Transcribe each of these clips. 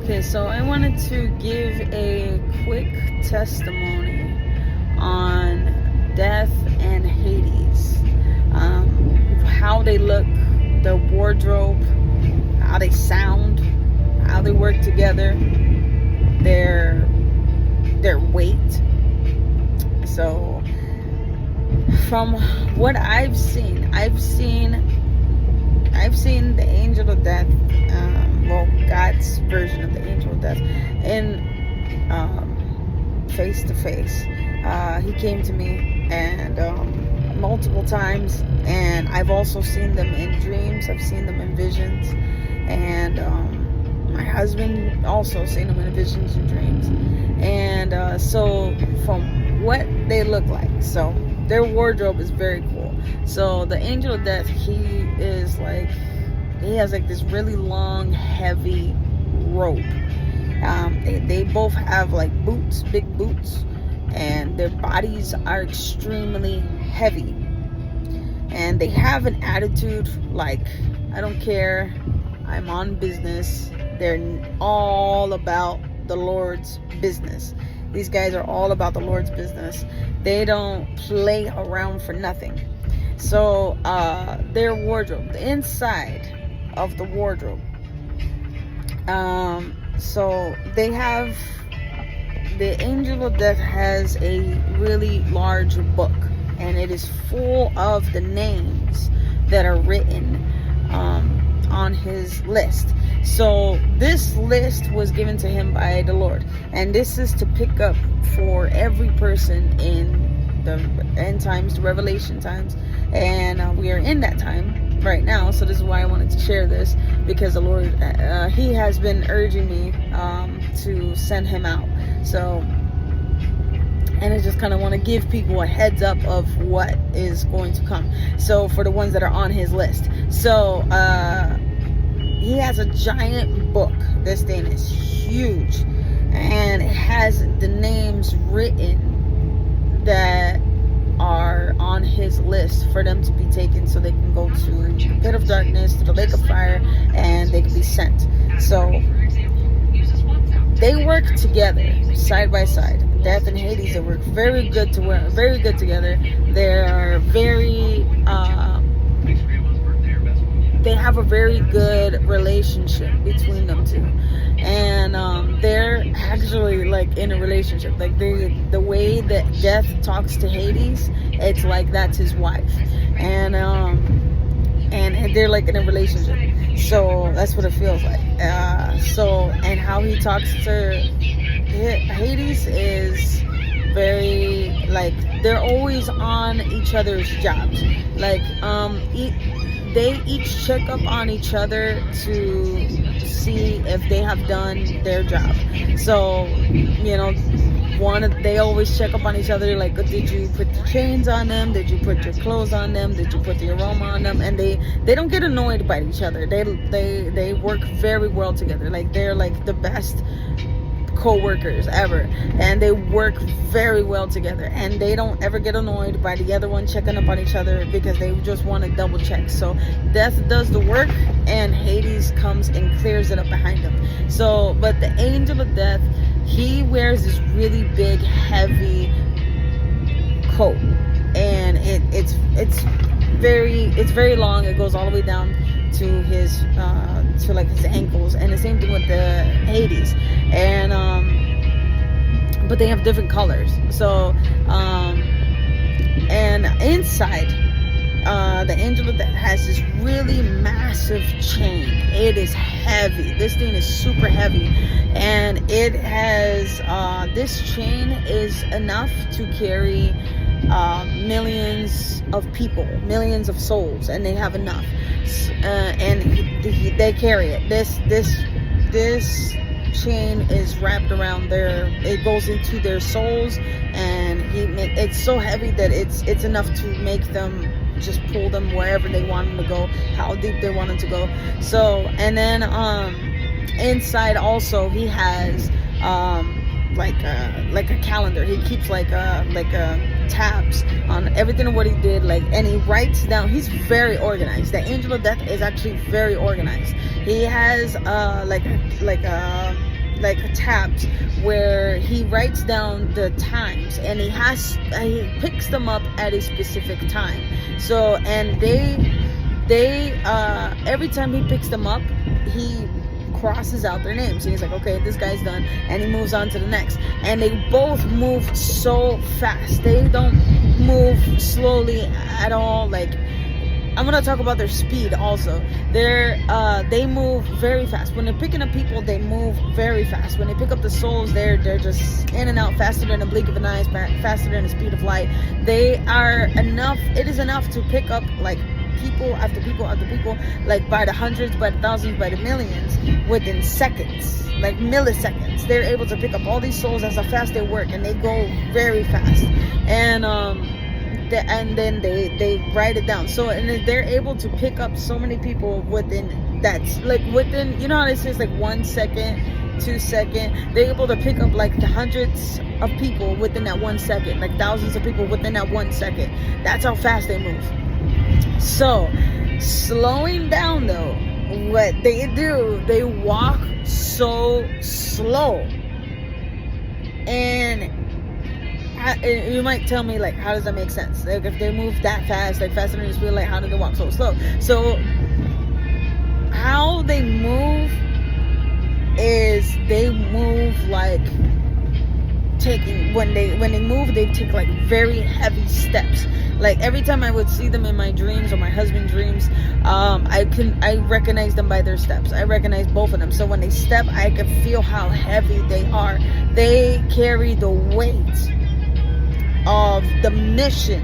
Okay, so I wanted to give a quick testimony on death and Hades. How they look, the wardrobe, how they sound, how they work together, their weight. So from what I've seen the angel of death, God's version of the angel of death, in face to face. He came to me and multiple times, and I've also seen them in dreams. I've seen them in visions, and my husband also seen them in visions and dreams. And so from what they look like, so their wardrobe is very cool. So the angel of death, he has like this really long, heavy rope. They both have like boots, big boots, and their bodies are extremely heavy. And they have an attitude like, I don't care, I'm on business. They're all about the Lord's business. These guys are all about the Lord's business. They don't play around for nothing. So their wardrobe, the inside of the wardrobe, so they have, the angel of death has a really large book, and it is full of the names that are written on his list. So this list was given to him by the Lord, and this is to pick up for every person in the end times, the Revelation times, and we are in that time right now. So this is why I wanted to share this, because the Lord, he has been urging me to send him out. So, and I just kind of want to give people a heads up of what is going to come. So for the ones that are on his list, so he has a giant book. This thing is huge, and it has the names written that are on his list for them to be taken, so they can go to the pit of darkness, to the lake of fire, and they can be sent. So they work together side by side. Death and Hades, they work very good together. They're very they have a very good relationship between them two, and they're actually like in a relationship. Like the way that Death talks to Hades, it's like that's his wife, and they're like in a relationship. So that's what it feels like. And how he talks to Hades is very, like, they're always on each other's jobs. Like they each check up on each other to see if they have done their job. So, you know, they always check up on each other, like, did you put the chains on them? Did you put your clothes on them? Did you put the aroma on them? And they don't get annoyed by each other. They work very well together. Like, they're like the best co-workers ever, and they work very well together, and they don't ever get annoyed by the other one checking up on each other, because they just want to double check. So Death does the work, and Hades comes and clears it up behind him. So, but the angel of death, he wears this really big, heavy coat, and it's very long. It goes all the way down to his to like his ankles, and the same thing with the Hades. And but they have different colors. So and inside the angel of death has this really massive chain. It is heavy. This thing is super heavy, and it has this chain is enough to carry millions of people, millions of souls, and they have enough, and they carry it. This chain is wrapped around it goes into their souls, and it's so heavy that it's enough to make them just pull them wherever they want them to go, how deep they want them to go. So, and then inside also he has like a calendar. He keeps like tabs on everything of what he did, like, and he writes down. He's very organized. The angel of death is actually very organized. He has like a like tabs where he writes down the times, and he picks them up at a specific time. So, and they every time he picks them up, he crosses out their names, and he's like, okay, this guy's done, and he moves on to the next. And they both move so fast. They don't move slowly at all. Like, I'm gonna talk about their speed also. They move very fast. When they're picking up people, they move very fast. When they pick up the souls, they're just in and out faster than a blink of an eye, faster than the speed of light. It is enough to pick up like people after people after people, like by the hundreds, by the thousands, by the millions, within seconds, like milliseconds. They're able to pick up all these souls. That's how fast they work, and they go very fast. And then they write it down. So, and they're able to pick up so many people within, that's like within, you know how they say it's like 1 second, 2 seconds. They're able to pick up like the hundreds of people within that 1 second, like thousands of people within that 1 second. That's how fast they move. So, slowing down though, what they do, they walk so slow. And you might tell me, like, how does that make sense? Like, if they move that fast, like faster than the speed, like, how do they walk so slow? So, how they move is they move like when they move, they take like very heavy steps. Like, every time I would see them in my dreams or my husband's dreams, I recognize them by their steps. I recognize both of them. So when they step, I can feel how heavy they are. They carry the weight of the mission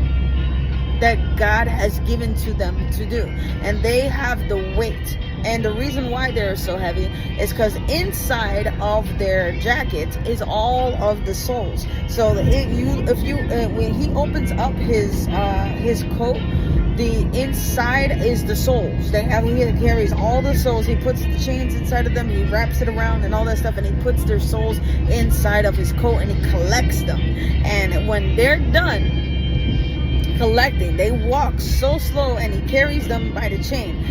that God has given to them to do, and they have the weight. And the reason why they're so heavy is because inside of their jacket is all of the souls. So when he opens up his coat, the inside is the souls. He carries all the souls. He puts the chains inside of them. He wraps it around and all that stuff, and he puts their souls inside of his coat, and he collects them. And when they're done collecting, they walk so slow, and he carries them by the chain.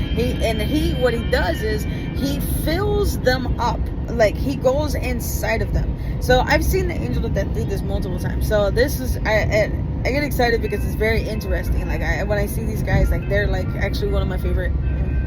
What he does is he fills them up. Like, he goes inside of them. So I've seen the Angel of Death do this multiple times. So this is I get excited because it's very interesting. Like, when I see these guys, like, they're like actually one of my favorite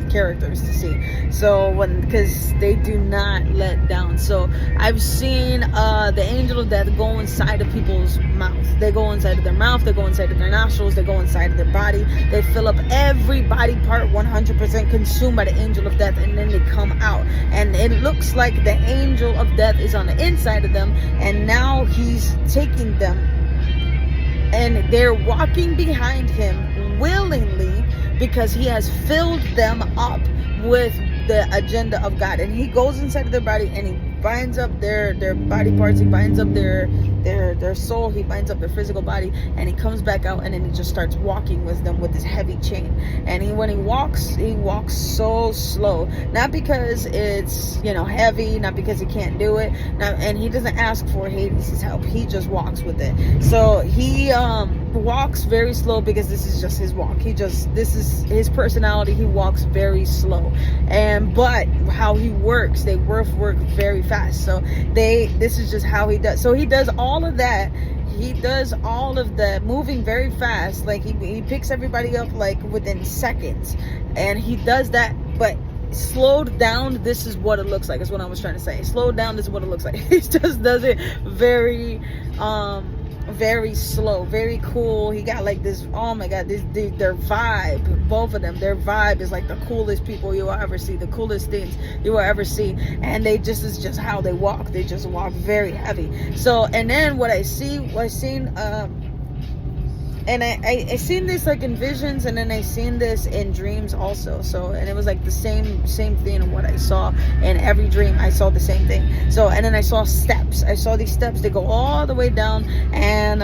characters to see. So because they do not let down. So I've seen the Angel of Death go inside of people's mouth. They go inside of their mouth, they go inside of their nostrils, they go inside of their body. They fill up every body part, 100% consumed by the Angel of Death, and then they come out. And it looks like the Angel of Death is on the inside of them, and now he's taking them, and they're walking behind him willingly, because he has filled them up with the agenda of God. And he goes inside of their body, and he binds up their body parts. He binds up their soul. He binds up their physical body, and he comes back out, and then he just starts walking with them with this heavy chain. And when he walks so slow, not because it's heavy, not because he can't do it, and he doesn't ask for Hades' help. He just walks with it. So he walks very slow because this is just his walk. This is his personality. He walks very slow. But how he works, they work very fast. So this is just how he does. So he does all of that. He does all of the moving very fast. Like, he picks everybody up like within seconds, and he does that. But slowed down, this is what it looks like, is what I was trying to say. Slowed down, this is what it looks like. He just does it very very slow, very cool. He got like this, oh my god, their vibe, both of them, their vibe is like the coolest people you will ever see, the coolest things you will ever see. And this is just how they walk. They just walk very heavy. So, and then I seen this like in visions, and then I seen this in dreams also. So, and it was like the same thing of what I saw in every dream. I saw the same thing. So, and then I saw steps. I saw these steps. They go all the way down, and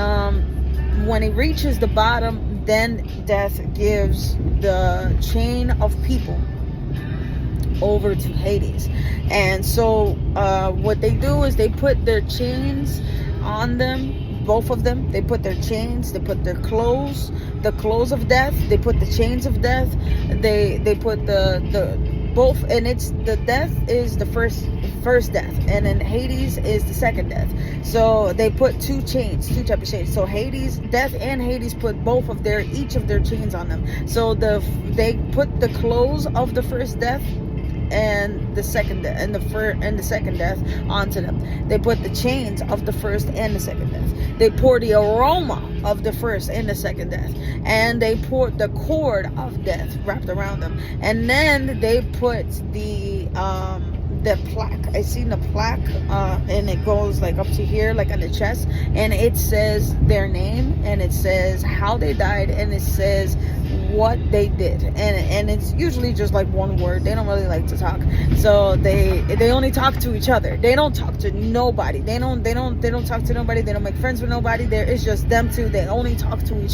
when it reaches the bottom, then Death gives the chain of people over to Hades. And so what they do is they put their chains on them, both of them. They put their chains, they put their clothes, the clothes of death, they put the chains of death, they put the both, and it's the death is the first first death, and then Hades is the second death. So they put two types of chains. So Hades, death and Hades put each of their chains on them. So they put the clothes of the first death and the second death and the second death onto them. They put the chains of the first and the second death. They pour the aroma of the first and the second death, and they poured the cord of death wrapped around them. And then they put the plaque. I seen the plaque, and it goes like up to here, like on the chest, and it says their name, and it says how they died, and it says what they did, and it's usually just like one word. They don't really like to talk, so they only talk to each other. They don't talk to nobody. They don't talk to nobody. They don't make friends with nobody. It's just them two. They only talk to each